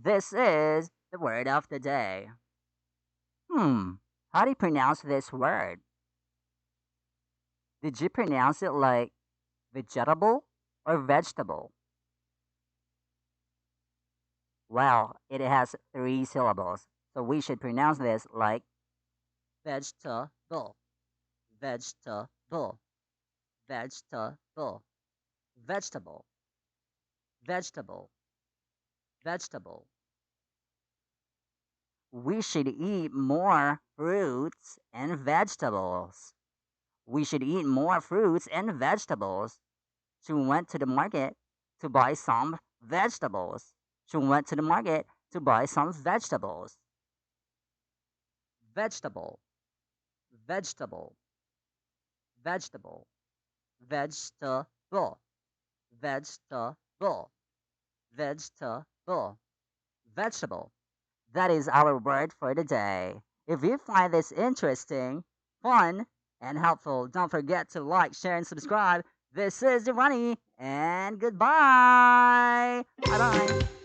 This is the word of the day. How do you pronounce this word? Did you pronounce it like vegetable or vegetable? Well, it has three syllables, so we should pronounce this like vegetable, vegetable, vegetable, vegetable, vegetable, vegetable. We should eat more fruits and vegetables. We should eat more fruits and vegetables. She went to the market to buy some vegetables. She went to the market to buy some vegetables. Vegetable, vegetable, vegetable, vegetable, vegetable, vegetable, vegetable. That is our word for the day. If you find this interesting, fun, and helpful, don't forget to like, share, and subscribe. This is Giovanni, and goodbye. Bye bye.